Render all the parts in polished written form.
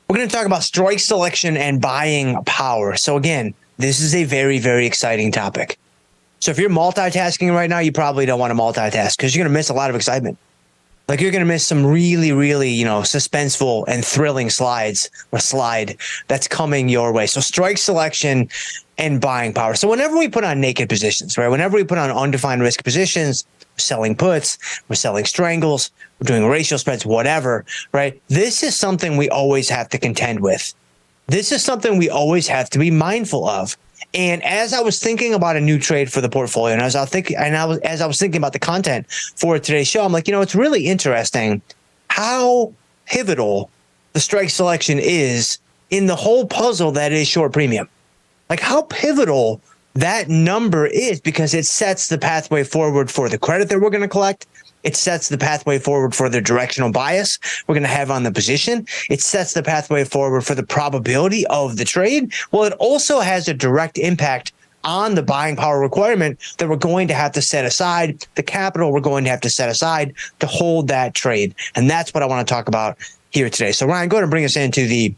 We're going to talk about strike selection and buying power. So again, this is a very, very exciting topic. So if you're multitasking right now, you probably don't want to multitask because you're going to miss a lot of excitement. Like you're going to miss some really, really, suspenseful and thrilling slide that's coming your way. So strike selection and buying power. So whenever we put on naked positions, right? Whenever we put on undefined risk positions, we're selling puts, we're selling strangles, we're doing ratio spreads, whatever, right? This is something we always have to contend with. This is something we always have to be mindful of. And as I was thinking about a new trade for the portfolio, and as I was thinking about the content for today's show, I'm like, it's really interesting how pivotal the strike selection is in the whole puzzle that is short premium. Like how pivotal that number is, because it sets the pathway forward for the credit that we're going to collect. It sets the pathway forward for the directional bias we're going to have on the position. It sets the pathway forward for the probability of the trade. Well, it also has a direct impact on the buying power requirement that we're going to have to set aside, the capital we're going to have to set aside to hold that trade. And that's what I want to talk about here today. So Ryan, go ahead and bring us into the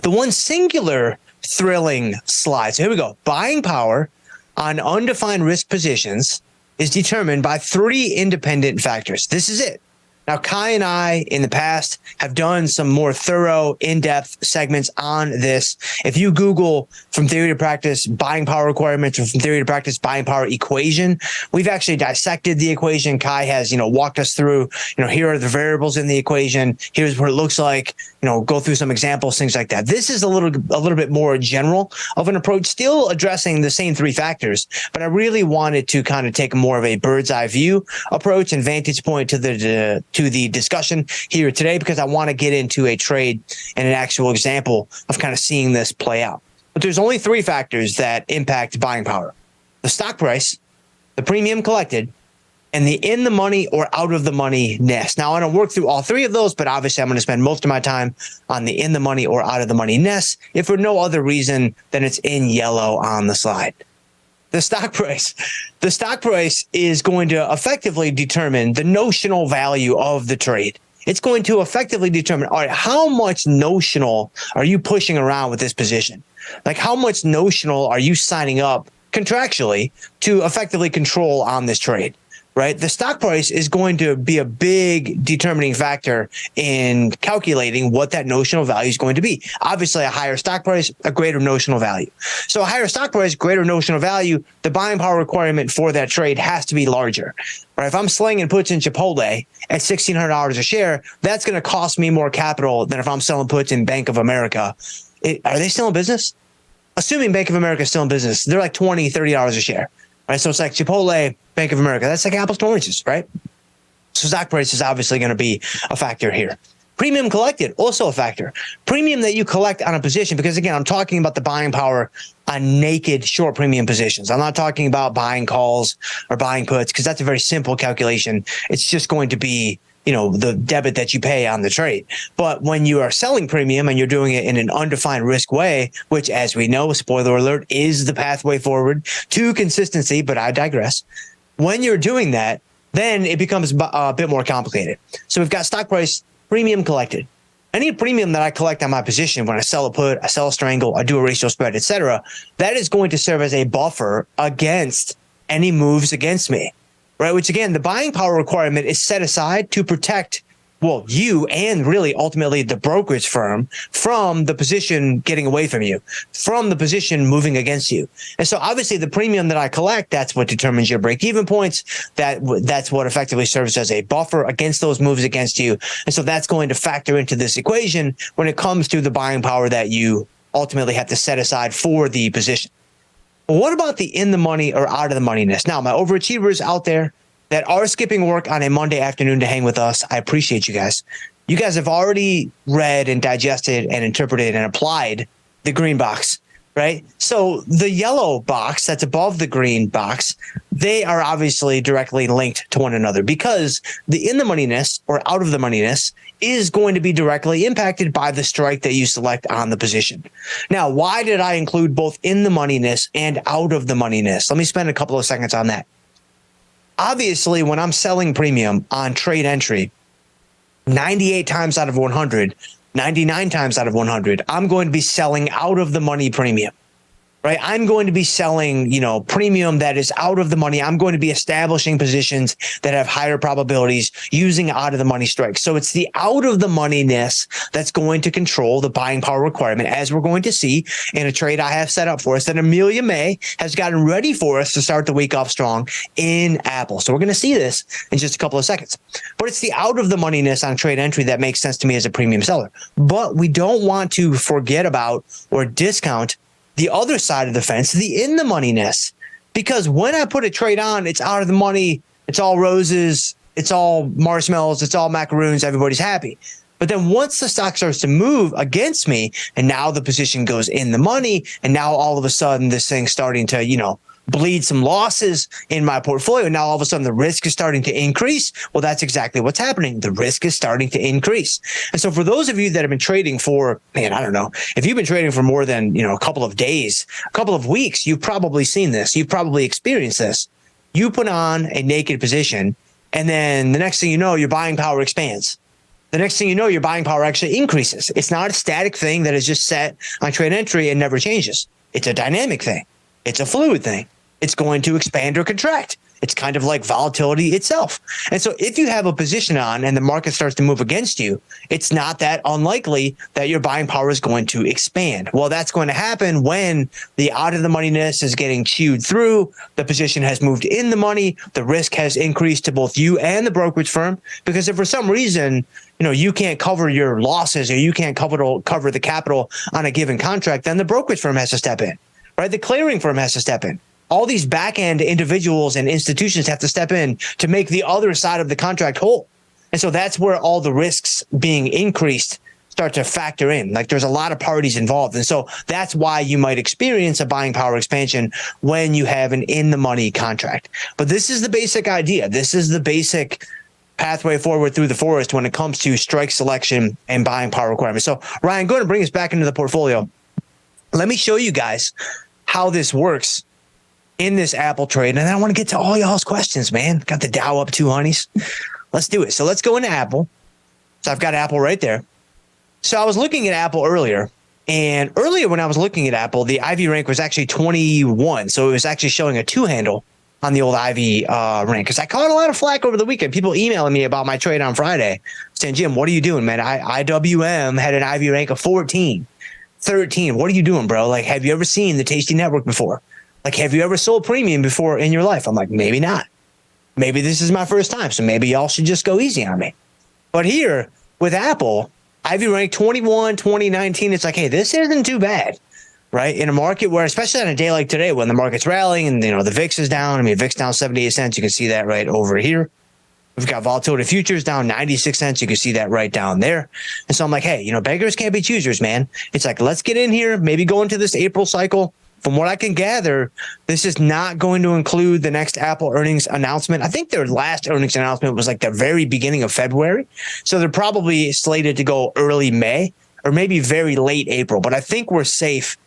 one singular thrilling slide. So here we go. Buying power on undefined risk positions is determined by three independent factors. This is it. Now, Kai and I in the past have done some more thorough, in-depth segments on this. If you Google from theory to practice buying power requirements or from theory to practice buying power equation, we've actually dissected the equation. Kai has, walked us through, here are the variables in the equation. Here's what it looks like, go through some examples, things like that. This is a little bit more general of an approach, still addressing the same three factors, but I really wanted to kind of take more of a bird's eye view approach and vantage point to the discussion here today, because I want to get into a trade and an actual example of kind of seeing this play out. But there's only three factors that impact buying power: the stock price, the premium collected, and the in the money or out of the money ness. Now, I don't work through all three of those, but obviously I'm going to spend most of my time on the in the money or out of the money ness, if for no other reason than it's in yellow on the slide. The stock price is going to effectively determine the notional value of the trade. It's going to effectively determine, all right, how much notional are you pushing around with this position? Like how much notional are you signing up contractually to effectively control on this trade? Right? The stock price is going to be a big determining factor in calculating what that notional value is going to be. Obviously, a higher stock price, a greater notional value. So a higher stock price, greater notional value, the buying power requirement for that trade has to be larger. Right? If I'm slinging puts in Chipotle at $1,600 a share, that's going to cost me more capital than if I'm selling puts in Bank of America. Are they still in business? Assuming Bank of America is still in business, they're like $20, $30 a share. Right? So it's like Chipotle, Bank of America. That's like apples to oranges, right? So stock price is obviously going to be a factor here. Premium collected, also a factor. Premium that you collect on a position, because again, I'm talking about the buying power on naked short premium positions. I'm not talking about buying calls or buying puts, because that's a very simple calculation. It's just going to be, the debit that you pay on the trade. But when you are selling premium and you're doing it in an undefined risk way, which, as we know, spoiler alert, is the pathway forward to consistency, but I digress. When you're doing that, then it becomes a bit more complicated. So we've got stock price, premium collected. Any premium that I collect on my position, when I sell a put, I sell a strangle, I do a ratio spread, etc., that is going to serve as a buffer against any moves against me. Right, which again, the buying power requirement is set aside to protect, well, you and really ultimately the brokerage firm from the position getting away from you, from the position moving against you. And so obviously the premium that I collect, that's what determines your break-even points. That's what effectively serves as a buffer against those moves against you. And so that's going to factor into this equation when it comes to the buying power that you ultimately have to set aside for the position. Well, what about the in the money or out of the moneyness? Now, my overachievers out there that are skipping work on a Monday afternoon to hang with us, I appreciate you guys. You guys have already read and digested and interpreted and applied the green box, right? So the yellow box that's above the green box, they are obviously directly linked to one another, because the in the moneyness or out of the moneyness is going to be directly impacted by the strike that you select on the position. Now, why did I include both in the moneyness and out of the moneyness? Let me spend a couple of seconds on that. Obviously, when I'm selling premium on trade entry, 98 times out of 100, 99 times out of 100, I'm going to be selling out of the money premium. Right? I'm going to be selling, premium that is out of the money. I'm going to be establishing positions that have higher probabilities using out of the money strikes. So it's the out of the moneyness that's going to control the buying power requirement, as we're going to see in a trade I have set up for us that Amelia May has gotten ready for us to start the week off strong in Apple. So we're going to see this in just a couple of seconds. But it's the out of the moneyness on trade entry that makes sense to me as a premium seller. But we don't want to forget about or discount the other side of the fence, the in the moneyness, because when I put a trade on, it's out of the money. It's all roses. It's all marshmallows. It's all macaroons. Everybody's happy. But then once the stock starts to move against me, and now the position goes in the money, and now all of a sudden this thing's starting to, bleed some losses in my portfolio. Now all of a sudden the risk is starting to increase. Well, that's exactly what's happening. The risk is starting to increase. And so for those of you that have been trading for, I don't know, if you've been trading for more than, a couple of days, a couple of weeks, you've probably seen this. You've probably experienced this. You put on a naked position, and then the next thing you know, your buying power expands. The next thing you know, your buying power actually increases. It's not a static thing that is just set on trade entry and never changes. It's a dynamic thing. It's a fluid thing. It's going to expand or contract. It's kind of like volatility itself. And so if you have a position on and the market starts to move against you, it's not that unlikely that your buying power is going to expand. Well, that's going to happen when the out of the moneyness is getting chewed through, the position has moved in the money, the risk has increased to both you and the brokerage firm. Because if for some reason, you can't cover your losses or you can't cover the capital on a given contract, then the brokerage firm has to step in, right? The clearing firm has to step in. All these back-end individuals and institutions have to step in to make the other side of the contract whole. And so that's where all the risks being increased start to factor in. Like there's a lot of parties involved. And so that's why you might experience a buying power expansion when you have an in-the-money contract. But this is the basic idea. This is the basic pathway forward through the forest when it comes to strike selection and buying power requirements. So Ryan, go ahead and bring us back into the portfolio. Let me show you guys how this works in this Apple trade. And then I want to get to all y'all's questions, man. Got the Dow up 2 honeys. Let's do it. So let's go into Apple. So I've got Apple right there. So I was looking at Apple earlier. And earlier when I was looking at Apple, the IV rank was actually 21. So it was actually showing a 2 handle on the old IV rank. Because I caught a lot of flack over the weekend. People emailing me about my trade on Friday saying, Jim, what are you doing, man? IWM had an IV rank of 14, 13. What are you doing, bro? Like, have you ever seen the Tasty Network before? Like, have you ever sold premium before in your life? I'm like, maybe not. Maybe this is my first time. So maybe y'all should just go easy on me. But here with Apple, IV rank 21, 2019, it's like, hey, this isn't too bad, right? In a market where, especially on a day like today, when the market's rallying and, the VIX is down. VIX down 78 cents. You can see that right over here. We've got volatility futures down 96 cents. You can see that right down there. And so I'm like, hey, beggars can't be choosers, man. It's like, let's get in here, maybe go into this April cycle. From what I can gather, this is not going to include the next Apple earnings announcement. I think their last earnings announcement was like the very beginning of February. So they're probably slated to go early May or maybe very late April. But I think we're safe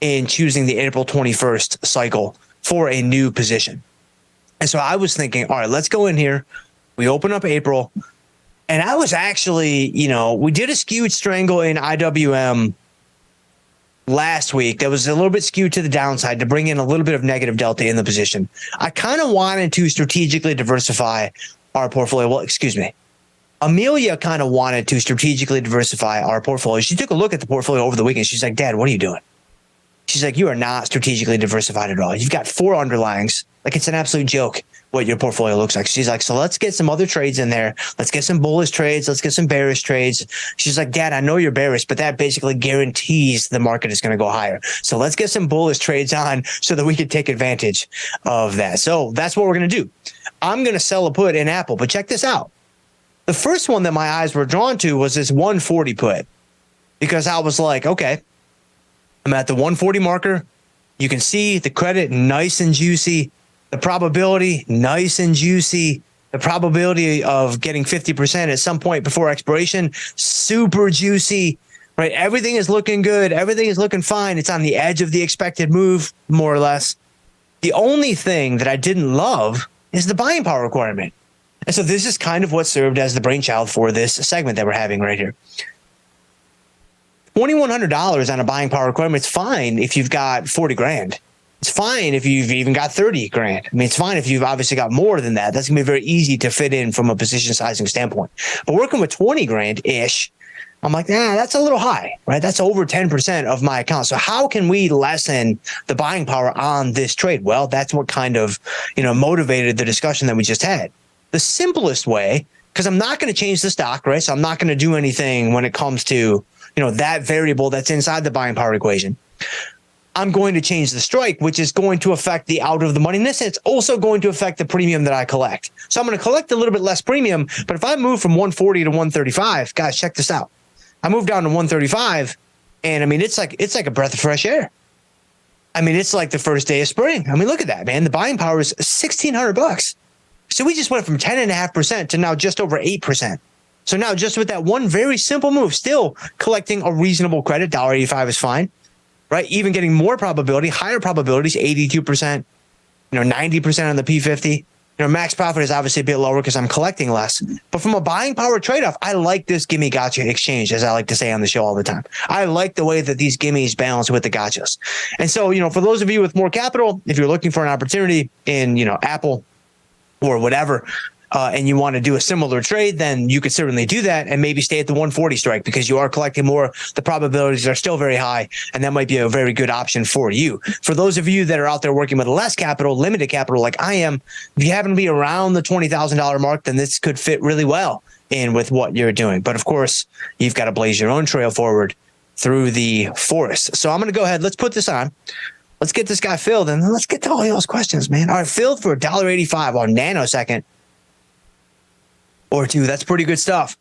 in choosing the April 21st cycle for a new position. And so I was thinking, all right, let's go in here. We open up April. And I was actually, we did a skewed strangle in IWM last week that was a little bit skewed to the downside to bring in a little bit of negative delta in the position. I kind of wanted to strategically diversify our portfolio. Well, excuse me. Amelia kind of wanted to strategically diversify our portfolio. She took a look at the portfolio over the weekend. She's like, Dad, what are you doing? She's like, you are not strategically diversified at all. You've got 4 underlyings. Like, it's an absolute joke what your portfolio looks like. She's like, so let's get some other trades in there. Let's get some bullish trades. Let's get some bearish trades. She's like, Dad, I know you're bearish, but that basically guarantees the market is going to go higher. So let's get some bullish trades on so that we can take advantage of that. So that's what we're going to do. I'm going to sell a put in Apple, but check this out. The first one that my eyes were drawn to was this 140 put, because I was like, okay, I'm at the 140 marker. You can see the credit nice and juicy. The probability nice and juicy. The probability of getting 50% at some point before expiration, super juicy, right? Everything is looking good. Everything is looking fine. It's on the edge of the expected move, more or less. The only thing that I didn't love is the buying power requirement. And so this is kind of what served as the brainchild for this segment that we're having right here. $2,100 on a buying power requirement. It's fine if you've got 40 grand. It's fine if you've even got 30 grand. I mean, it's fine if you've obviously got more than that. That's going to be very easy to fit in from a position sizing standpoint. But working with 20 grand ish, I'm like, that's a little high, right? That's over 10% of my account. So how can we lessen the buying power on this trade? Well, that's what kind of, motivated the discussion that we just had. The simplest way, because I'm not going to change the stock, right? So I'm not going to do anything when it comes to, that variable that's inside the buying power equation. I'm going to change the strike, which is going to affect the out of the moneyness. It's also going to affect the premium that I collect. So I'm going to collect a little bit less premium, but if I move from 140 to 135, guys, check this out. I moved down to 135, and I mean, it's like a breath of fresh air. I mean, it's like the first day of spring. I mean, look at that, man. The buying power is $1,600. So we just went from 10.5% to now just over 8%. So now just with that one very simple move, still collecting a reasonable credit, $1.85 is fine, right? Even getting more probability, higher probabilities, 82%, 90% on the P50. Max profit is obviously a bit lower because I'm collecting less. But from a buying power trade-off, I like this gimme gotcha exchange, as I like to say on the show all the time. I like the way that these gimmies balance with the gotchas. And so, for those of you with more capital, if you're looking for an opportunity in, Apple or whatever, and you want to do a similar trade, then you could certainly do that and maybe stay at the 140 strike because you are collecting more. The probabilities are still very high, and that might be a very good option for you. For those of you that are out there working with less capital, limited capital like I am, if you happen to be around the $20,000 mark, then this could fit really well in with what you're doing. But of course, you've got to blaze your own trail forward through the forest. So I'm going to go ahead. Let's put this on. Let's get this guy filled, and let's get to all those questions, man. All right, filled for $1.85 on nanosecond or two. That's pretty good stuff.